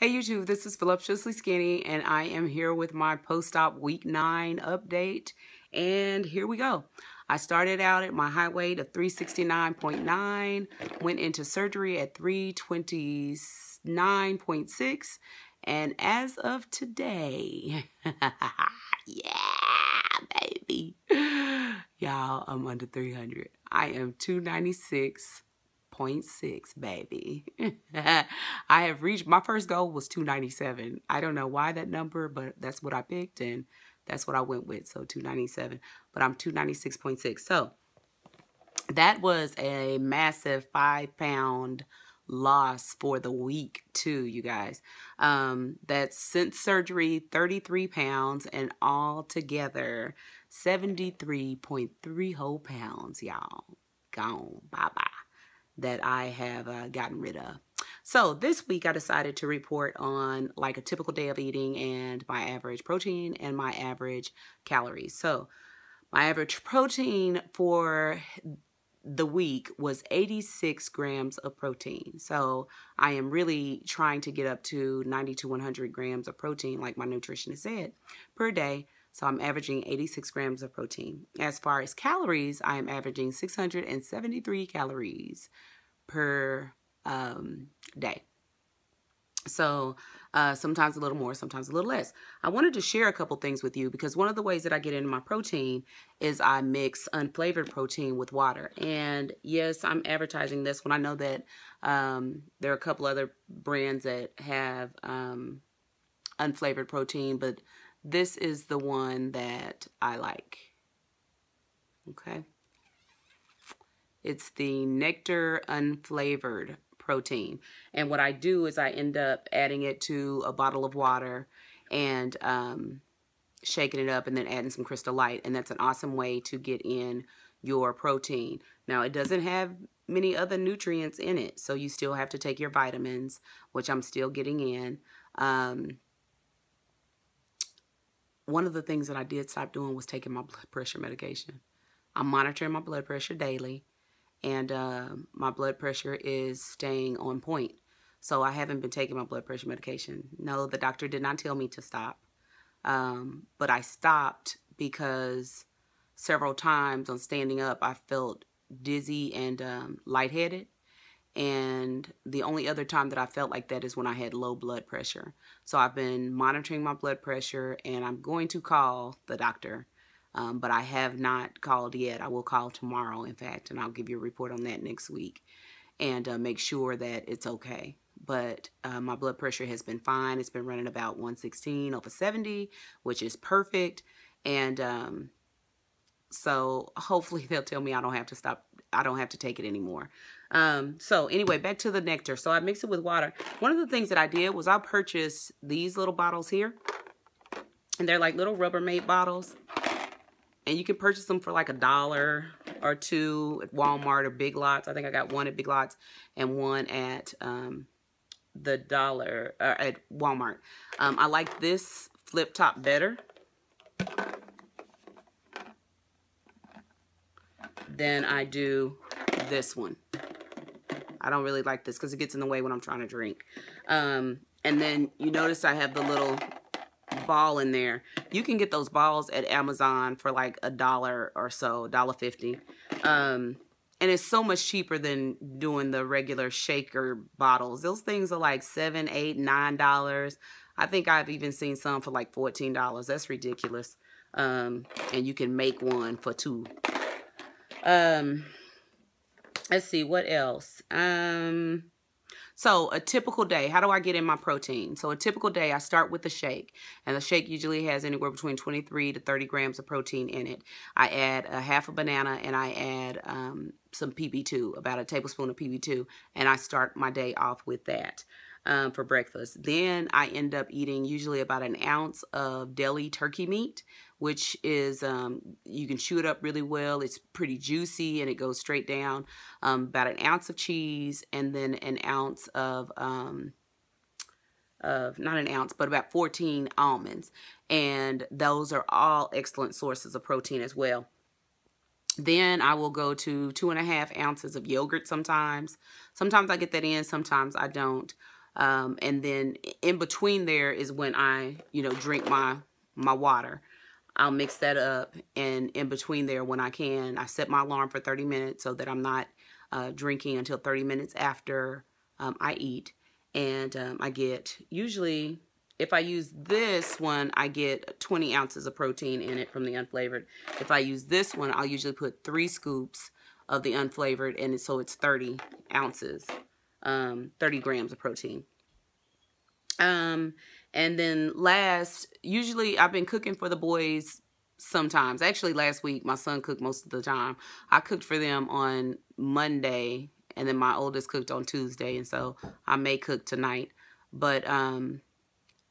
Hey YouTube, this is Voluptuously Skinny, and I am here with my post-op week 9 update. And here we go. I started out at my height weight of 369.9, went into surgery at 329.6, and as of today, yeah, baby, y'all, I'm under 300. I am 296.6, baby. I have reached, my first goal was 297. I don't know why that number, but that's what I picked and that's what I went with. So 297, but I'm 296.6. So that was a massive 5-pound loss for the week too, you guys. That's since surgery, 33 pounds, and all together 73.3 whole pounds, y'all. Gone, bye-bye, that I have gotten rid of. So this week I decided to report on like a typical day of eating and my average protein and my average calories. So my average protein for the week was 86 grams of protein. So I am really trying to get up to 90 to 100 grams of protein, like my nutritionist said, per day. So I'm averaging 86 grams of protein. As far as calories, I am averaging 673 calories per day. So sometimes a little more, sometimes a little less. I wanted to share a couple things with you because one of the ways that I get into my protein is I mix unflavored protein with water. And yes, I'm advertising this when I know that there are a couple other brands that have unflavored protein, but this is the one that I like. Okay. It's the Nectar Unflavored protein. And what I do is I end up adding it to a bottle of water and shaking it up and then adding some Crystal Light. And that's an awesome way to get in your protein. Now, it doesn't have many other nutrients in it, so you still have to take your vitamins, which I'm still getting in. One of the things that I did stop doing was taking my blood pressure medication. I'm monitoring my blood pressure daily, and my blood pressure is staying on point. So I haven't been taking my blood pressure medication. No, the doctor did not tell me to stop. But I stopped because several times on standing up, I felt dizzy and lightheaded. And the only other time that I felt like that is when I had low blood pressure. So I've been monitoring my blood pressure, and I'm going to call the doctor. But I have not called yet. I will call tomorrow, in fact, and I'll give you a report on that next week and make sure that it's okay. But my blood pressure has been fine. It's been running about 116/70, which is perfect. And so hopefully they'll tell me I don't have to stop. I don't have to take it anymore. So anyway, back to the nectar. So I mix it with water. One of the things that I did was I purchased these little bottles here. And they're like little Rubbermaid bottles. And you can purchase them for like $1 or $2 at Walmart or Big Lots. I think I got one at Big Lots and one at the dollar at Walmart. I like this flip top better than I do this one. I don't really like this because it gets in the way when I'm trying to drink. And then you notice I have the little ball in there. You can get those balls at Amazon for like $1 or so, $1.50. And it's so much cheaper than doing the regular shaker bottles. Those things are like $7, $8, $9. I think I've even seen some for like $14. That's ridiculous. And you can make one for $2. Let's see, what else? So a typical day, how do I get in my protein? So a typical day, I start with the shake. And the shake usually has anywhere between 23 to 30 grams of protein in it. I add a half a banana and I add some PB2, about a tablespoon of PB2. And I start my day off with that for breakfast. Then I end up eating usually about an ounce of deli turkey meat, which is, you can chew it up really well. It's pretty juicy and it goes straight down. About an ounce of cheese and then an ounce of not an ounce, but about 14 almonds. And those are all excellent sources of protein as well. Then I will go to 2.5 ounces of yogurt sometimes. Sometimes I get that in, sometimes I don't. And then in between there is when I, drink my water. I'll mix that up, and in between there, when I can, I set my alarm for 30 minutes so that I'm not drinking until 30 minutes after I eat. And I get, usually, if I use this one, I get 20 ounces of protein in it from the unflavored. If I use this one, I'll usually put 3 scoops of the unflavored, and so it's 30 ounces, 30 grams of protein. And then usually I've been cooking for the boys sometimes. Actually, last week, my son cooked most of the time. I cooked for them on Monday, and then my oldest cooked on Tuesday, and so I may cook tonight. But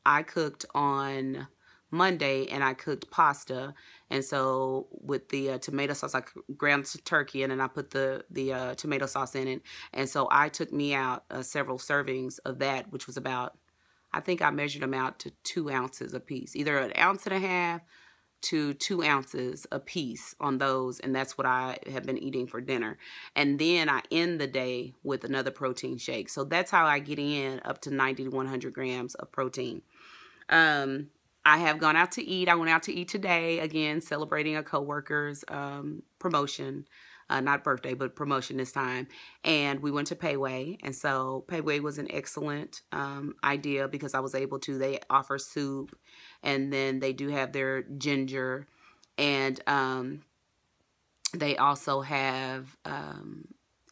I cooked on Monday, and I cooked pasta, and so with the tomato sauce, I ground turkey, and then I put the tomato sauce in it, and so I took me out several servings of that, which was about, I think I measured them out to 2 ounces a piece, either 1.5 ounces to 2 ounces a piece on those, and that's what I have been eating for dinner. And then I end the day with another protein shake. So that's how I get in up to 90 to 100 grams of protein. I have gone out to eat. I went out to eat today, again, celebrating a coworker's promotion. Not birthday, but promotion this time. And we went to Payway. And so Payway was an excellent idea because I was able to, they offer soup, and then they do have their ginger, and they also have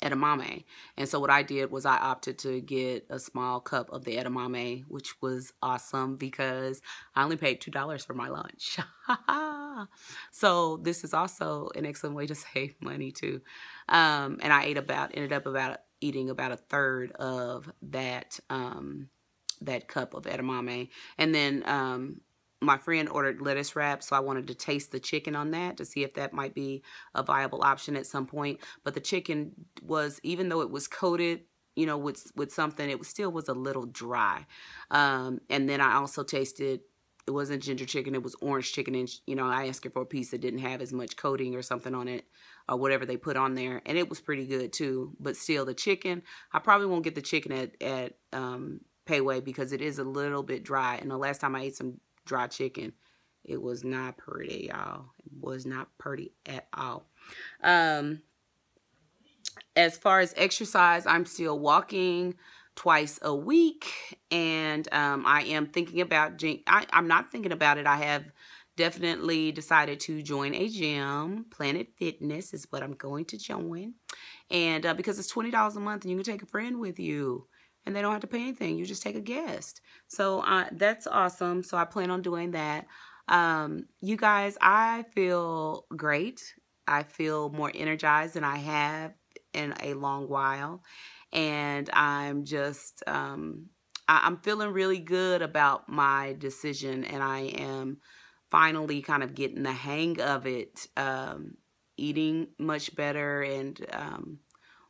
edamame. And so what I did was I opted to get a small cup of the edamame, which was awesome because I only paid $2 for my lunch. So this is also an excellent way to save money too. And I ended up eating about 1/3 of that that cup of edamame. And then my friend ordered lettuce wraps, so I wanted to taste the chicken on that to see if that might be a viable option at some point. But the chicken was, even though it was coated, with something, it still was a little dry. And then I also tasted, it wasn't ginger chicken, it was orange chicken, and I asked her for a piece that didn't have as much coating or something on it, or whatever they put on there, and it was pretty good too. But still, the chicken, I probably won't get the chicken at Payway because it is a little bit dry. And the last time I ate some dry chicken, it was not pretty, y'all. It was not pretty at all. As far as exercise, I'm still walking twice a week, and I am thinking about, I'm not thinking about it. I have definitely decided to join a gym. Planet Fitness is what I'm going to join, and because it's $20 a month, and you can take a friend with you, and they don't have to pay anything. You just take a guest. So that's awesome. So I plan on doing that. You guys, I feel great. I feel more energized than I have in a long while. And I'm just, I'm feeling really good about my decision. And I am finally kind of getting the hang of it, eating much better, and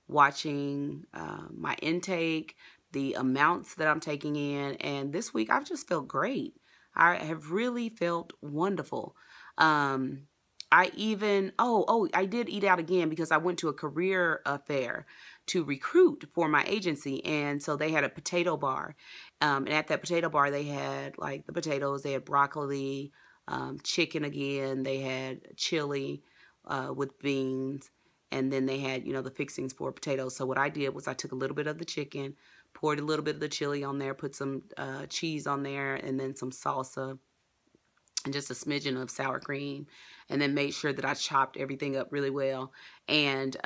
watching my intake, the amounts that I'm taking in. And this week, I've just felt great. I have really felt wonderful. I did eat out again because I went to a career fair to recruit for my agency. And so they had a potato bar. And at that potato bar, they had like the potatoes, they had broccoli, chicken again, they had chili with beans. And then they had, the fixings for potatoes. So what I did was I took a little bit of the chicken, poured a little bit of the chili on there, put some cheese on there, and then some salsa, and just a smidgen of sour cream, and then made sure that I chopped everything up really well. And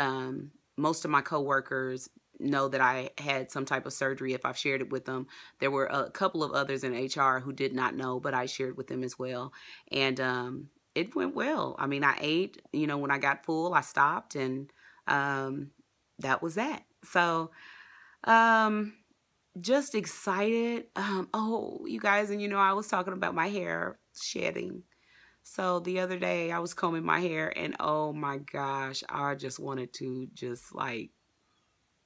most of my coworkers know that I had some type of surgery if I've shared it with them. There were a couple of others in HR who did not know, but I shared with them as well. And it went well. I mean, I ate, when I got full, I stopped, and that was that. So just excited. Oh, you guys, and I was talking about my hair shedding. So the other day I was combing my hair, and oh my gosh, I just wanted to just like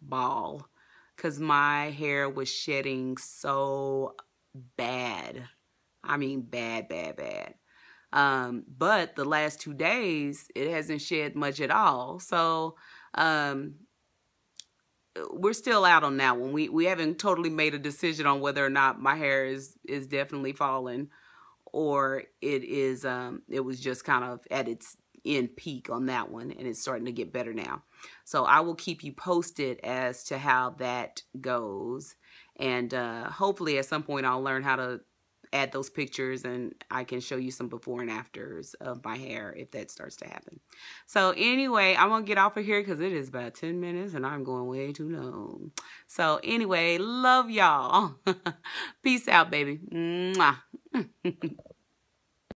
bawl because my hair was shedding so bad. I mean, bad, bad, bad. But the last 2 days, it hasn't shed much at all. So, we're still out on that one. We haven't totally made a decision on whether or not my hair is definitely falling, or it was just kind of at its end peak on that one, and it's starting to get better now. So I will keep you posted as to how that goes, and hopefully at some point I'll learn how to add those pictures and I can show you some before and afters of my hair if that starts to happen. So anyway, I'm gonna get off of here because it is about 10 minutes and I'm going way too long. So anyway, love y'all. Peace out, baby. Mwah.